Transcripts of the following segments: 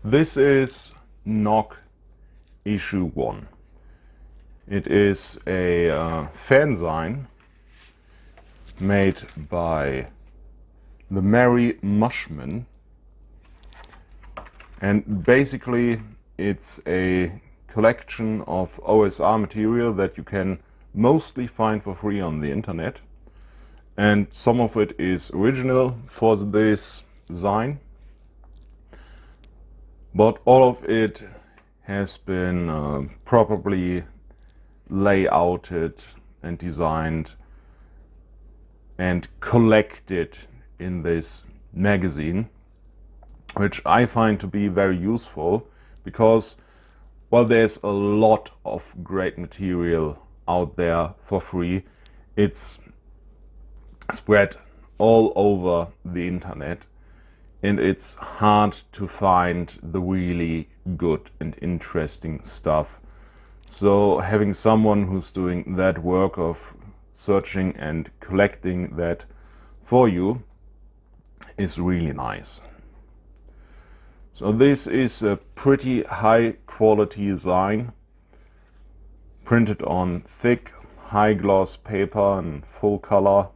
This is NOC issue 1. It is a fanzine made by the Merry Mushman, and basically it's a collection of OSR material that you can mostly find for free on the internet, and some of it is original for this Zine, but all of it has been properly layouted and designed and collected in this magazine, which I find to be very useful because, well, there's a lot of great material out there for free. It's spread all over the internet, and it's hard to find the really good and interesting stuff. So having someone who's doing that work of searching and collecting that for you is really nice. So this is a pretty high quality design, printed on thick, high gloss paper and full color.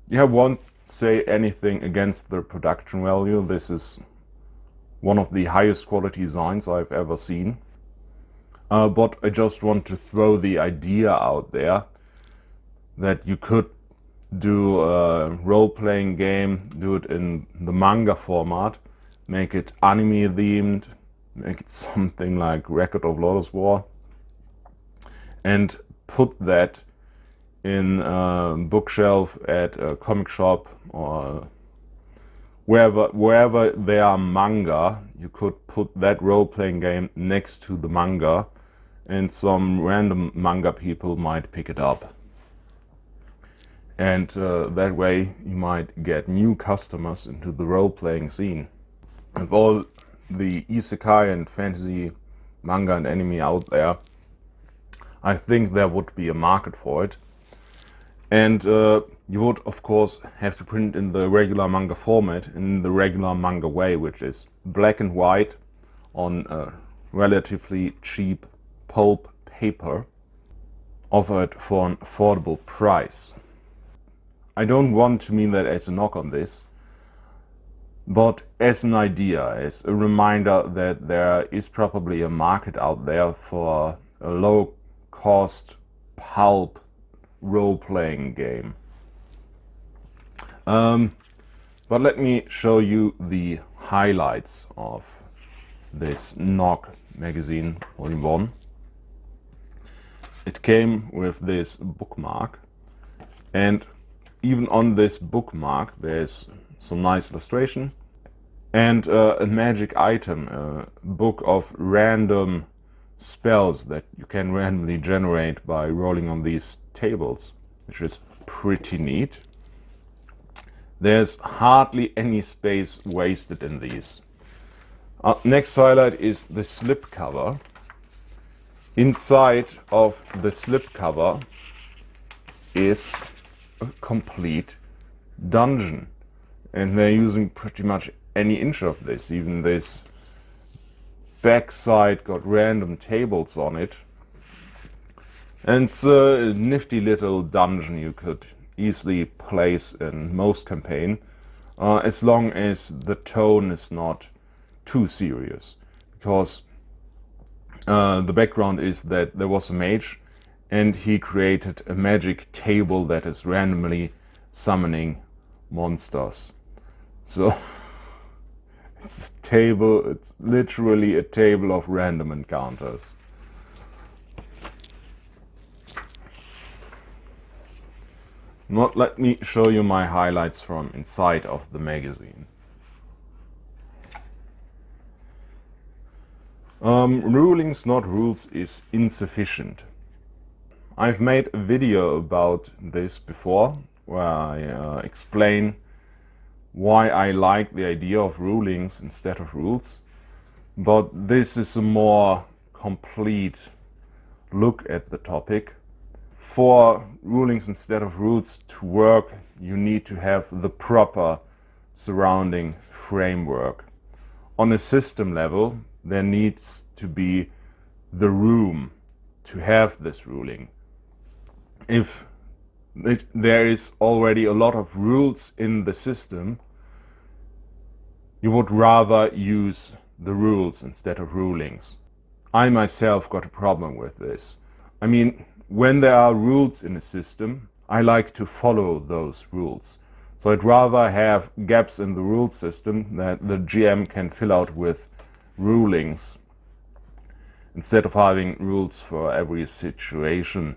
Yeah, won't say anything against the production value. This is one of the highest quality designs I've ever seen. But I just want to throw the idea out there that you could do a role-playing game, do it in the manga format, make it anime themed, make it something like Record of Lodoss War, and put that in a bookshelf at a comic shop or wherever there are manga. You could put that role-playing game next to the manga, and some random manga people might pick it up. And that way you might get new customers into the role-playing scene. With all the isekai and fantasy manga and anime out there, I think there would be a market for it. And you would, of course, have to print in the regular manga format, in the regular manga way, which is black and white on a relatively cheap pulp paper, offered for an affordable price. I don't want to mean that as a knock on this, but as an idea, as a reminder that there is probably a market out there for a low-cost pulp role-playing game. But let me show you the highlights of this NOC magazine, Volume 1. It came with this bookmark, and even on this bookmark there's some nice illustration and a magic item, a book of random spells that you can randomly generate by rolling on these tables, which is pretty neat. There's hardly any space wasted in these. Next highlight is the slipcover. Inside of the slipcover is a complete dungeon, and they're using pretty much any inch of this. Even this backside got random tables on it, and it's a nifty little dungeon you could easily place in most campaign, as long as the tone is not too serious, because the background is that there was a mage and he created a magic table that is randomly summoning monsters. So it's a table, it's literally a table of random encounters. Now let me show you my highlights from inside of the magazine. Rulings not rules is insufficient. I've made a video about this before, where I explain why I like the idea of rulings instead of rules, but this is a more complete look at the topic. For rulings instead of rules to work, you need to have the proper surrounding framework. On a system level, there needs to be the room to have this ruling. If there is already a lot of rules in the system, you would rather use the rules instead of rulings. I myself got a problem with this. I mean, when there are rules in a system, I like to follow those rules. So I'd rather have gaps in the rule system that the GM can fill out with rulings instead of having rules for every situation.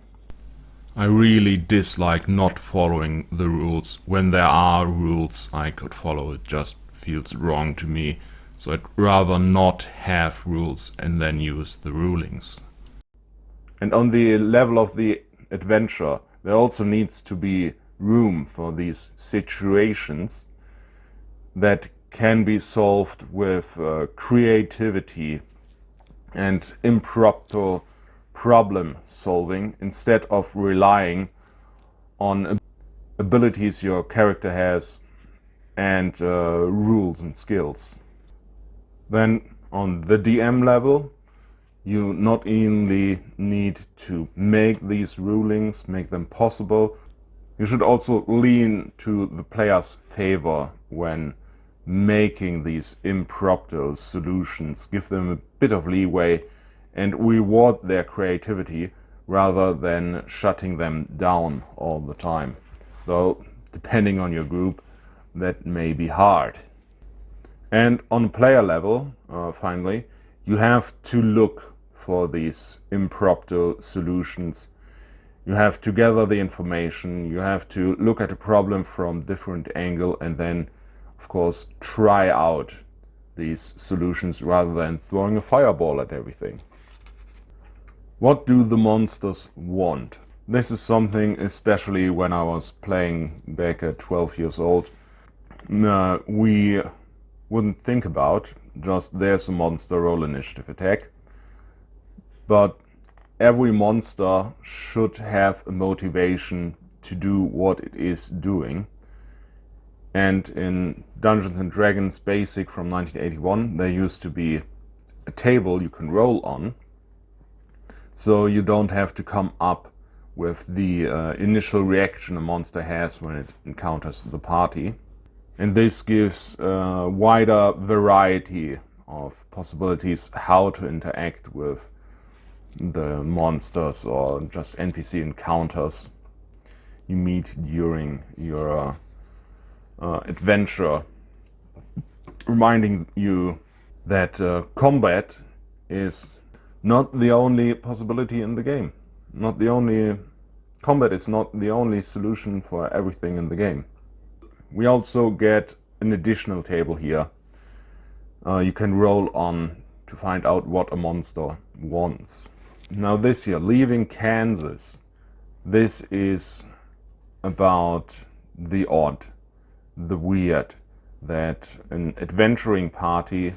I really dislike not following the rules. When there are rules I could follow, it just feels wrong to me. So I'd rather not have rules and then use the rulings. And on the level of the adventure, there also needs to be room for these situations that can be solved with creativity and impromptu problem solving instead of relying on abilities your character has and rules and skills. Then on the DM level, you not only need to make these rulings, make them possible, you should also lean to the player's favor when making these impromptu solutions. Give them a bit of leeway and reward their creativity rather than shutting them down all the time. Though, depending on your group, that may be hard. And on player level, finally, you have to look for these impromptu solutions. You have to gather the information, you have to look at a problem from different angle and then, of course, try out these solutions rather than throwing a fireball at everything. What do the monsters want? This is something, especially when I was playing back at 12 years old, we wouldn't think about. Just there's a monster, roll initiative attack. But every monster should have a motivation to do what it is doing. And in Dungeons and Dragons Basic from 1981, there used to be a table you can roll on, so you don't have to come up with the initial reaction a monster has when it encounters the party. And this gives a wider variety of possibilities how to interact with the monsters or just NPC encounters you meet during your adventure, reminding you that combat is not the only possibility in the game. Combat is not the only solution for everything in the game. We also get an additional table here. You can roll on to find out what a monster wants. Now this here, leaving Kansas, this is about the odd, the weird, that an adventuring party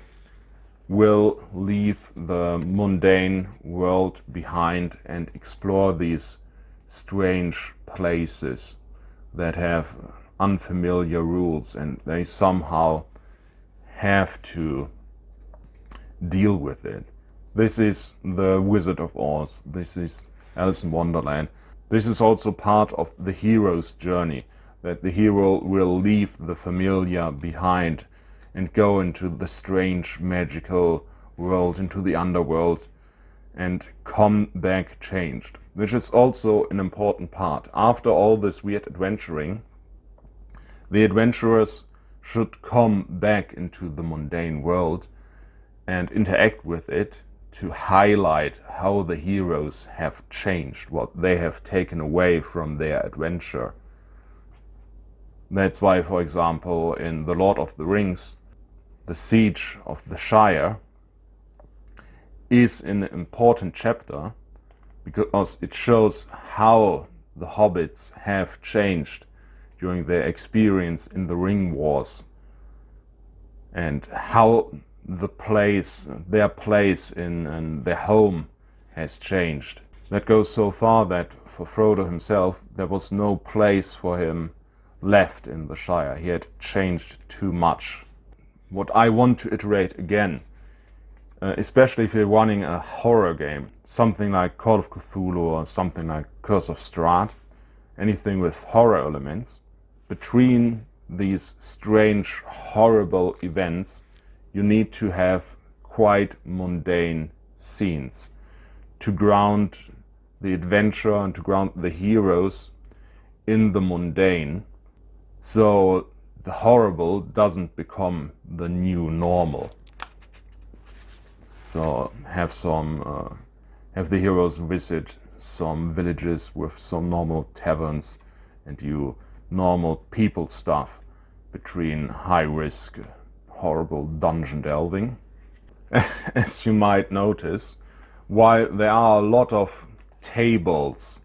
will leave the mundane world behind and explore these strange places that have unfamiliar rules, and they somehow have to deal with it. This is the Wizard of Oz, this is Alice in Wonderland. This is also part of the hero's journey, that the hero will leave the familiar behind and go into the strange magical world, into the underworld, and come back changed, which is also an important part. After all this weird adventuring, the adventurers should come back into the mundane world and interact with it to highlight how the heroes have changed, what they have taken away from their adventure. That's why, for example, in The Lord of the Rings, the Siege of the Shire is an important chapter because it shows how the hobbits have changed during their experience in the Ring Wars and how their place in their home has changed. That goes so far that for Frodo himself, there was no place for him left in the Shire. He had changed too much. What I want to iterate again, especially if you're running a horror game, something like Call of Cthulhu or something like Curse of Strahd, anything with horror elements, between these strange, horrible events, you need to have quite mundane scenes to ground the adventure and to ground the heroes in the mundane, so the horrible doesn't become the new normal. So have the heroes visit some villages with some normal taverns and do normal people stuff between high risk, horrible dungeon delving. As you might notice, while there are a lot of tables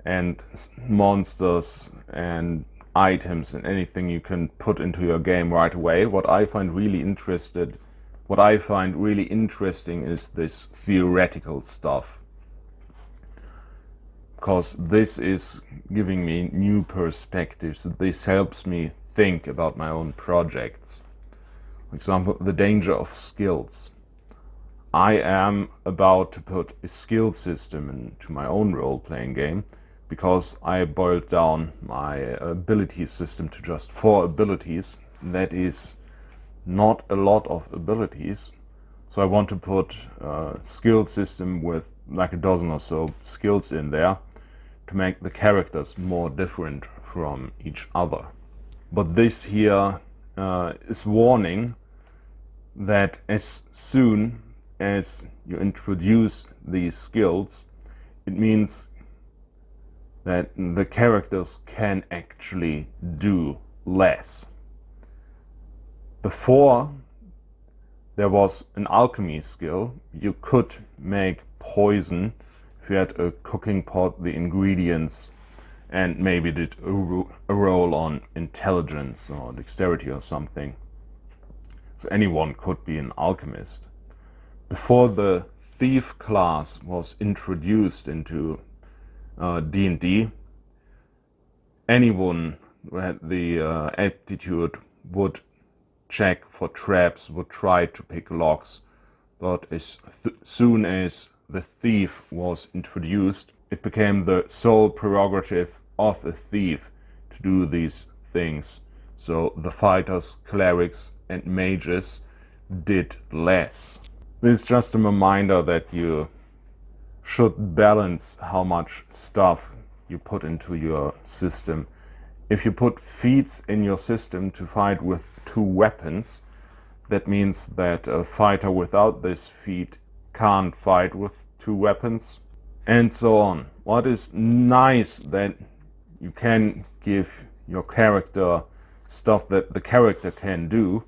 and monsters and items and anything you can put into your game right away, what I find really interesting is this theoretical stuff, because this is giving me new perspectives. This helps me think about my own projects. For example, the danger of skills. I am about to put a skill system into my own role-playing game because I boiled down my ability system to just 4 abilities. That is not a lot of abilities. So I want to put a skill system with like a dozen or so skills in there to make the characters more different from each other. But this here is warning that as soon as you introduce these skills, it means that the characters can actually do less. Before there was an alchemy skill, you could make poison if you had a cooking pot, the ingredients, and maybe did a roll on intelligence or dexterity or something. So anyone could be an alchemist. Before the thief class was introduced into D&D, anyone who had the aptitude would check for traps, would try to pick locks, but as soon as the thief was introduced, it became the sole prerogative of a thief to do these things. So the fighters, clerics, and mages did less. This is just a reminder that you should balance how much stuff you put into your system. If you put feats in your system to fight with 2 weapons, that means that a fighter without this feat can't fight with 2 weapons, and so on. What is nice that you can give your character stuff that the character can do.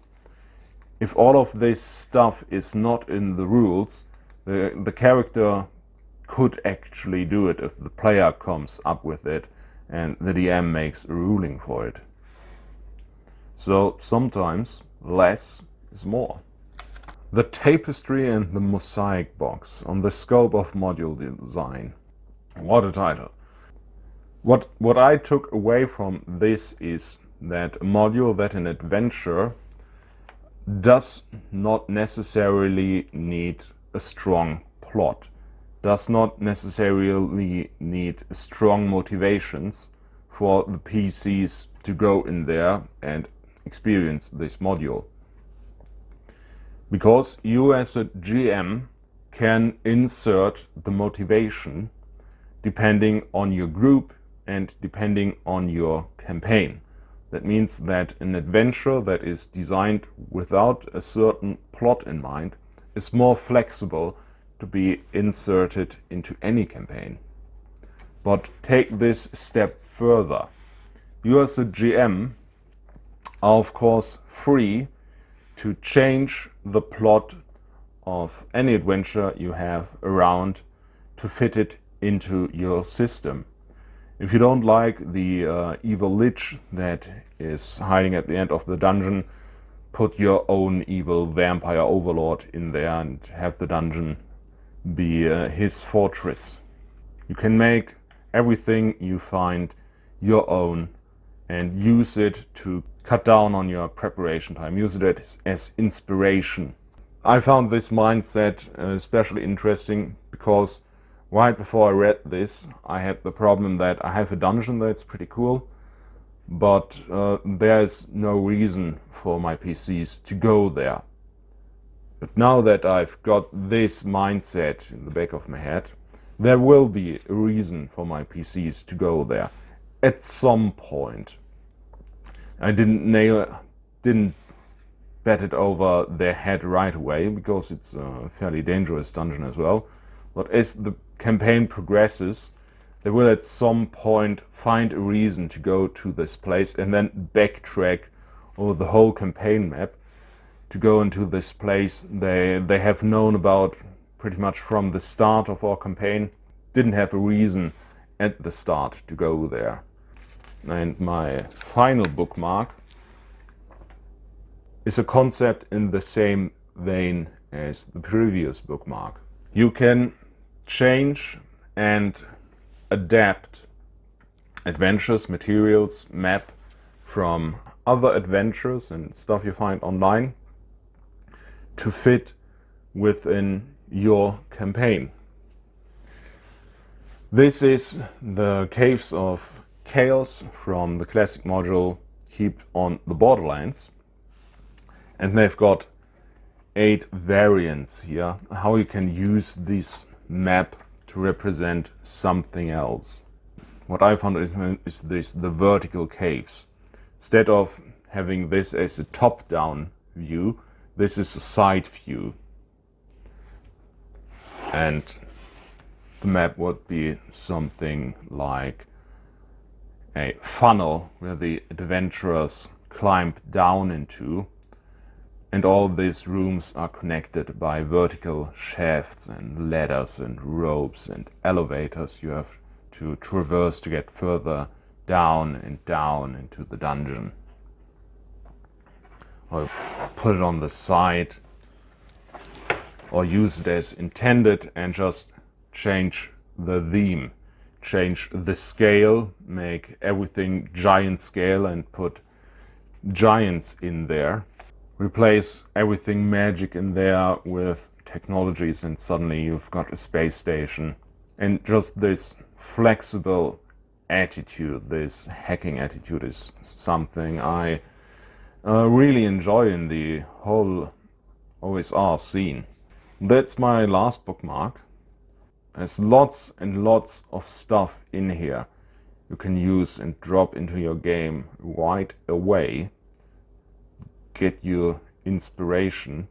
If all of this stuff is not in the rules, the character could actually do it if the player comes up with it and the DM makes a ruling for it. So sometimes less is more. The tapestry and the mosaic box on the scope of module design. What a title. What I took away from this is that a module, that an adventure, does not necessarily need a strong plot, does not necessarily need strong motivations for the PCs to go in there and experience this module. Because you as a GM can insert the motivation depending on your group and depending on your campaign. That means that an adventure that is designed without a certain plot in mind is more flexible to be inserted into any campaign. But take this step further. You as a GM are of course free to change the plot of any adventure you have around to fit it into your system. If you don't like the evil lich that is hiding at the end of the dungeon, put your own evil vampire overlord in there and have the dungeon be his fortress. You can make everything you find your own and use it to cut down on your preparation time. Use it as inspiration. I found this mindset especially interesting because right before I read this, I had the problem that I have a dungeon that's pretty cool, but there's no reason for my PCs to go there. But now that I've got this mindset in the back of my head, there will be a reason for my PCs to go there at some point. I didn't bet it over their head right away because it's a fairly dangerous dungeon as well. But as the campaign progresses, they will at some point find a reason to go to this place and then backtrack over the whole campaign map to go into this place they have known about pretty much from the start of our campaign. Didn't have a reason at the start to go there. And my final bookmark is a concept in the same vein as the previous bookmark. You can change and adapt adventures, materials, map from other adventures and stuff you find online to fit within your campaign. This is the Caves of Chaos from the classic module Heaped on the Borderlands. And they've got 8 variants here, how you can use this map to represent something else. What I found is the vertical caves. Instead of having this as a top-down view, this is a side view. And the map would be something like a funnel where the adventurers climb down into, and all these rooms are connected by vertical shafts and ladders and ropes and elevators you have to traverse to get further down and down into the dungeon. Or put it on the side, or use it as intended and just change the theme. Change the scale, make everything giant scale and put giants in there. Replace everything magic in there with technologies and suddenly you've got a space station. And just this flexible attitude, this hacking attitude is something I really enjoy in the whole OSR scene. That's my last bookmark. There's lots and lots of stuff in here you can use and drop into your game right away. Get your inspiration.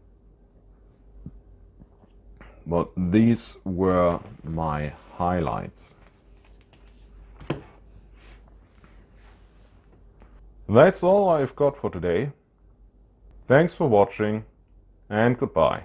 But these were my highlights. That's all I've got for today. Thanks for watching and goodbye.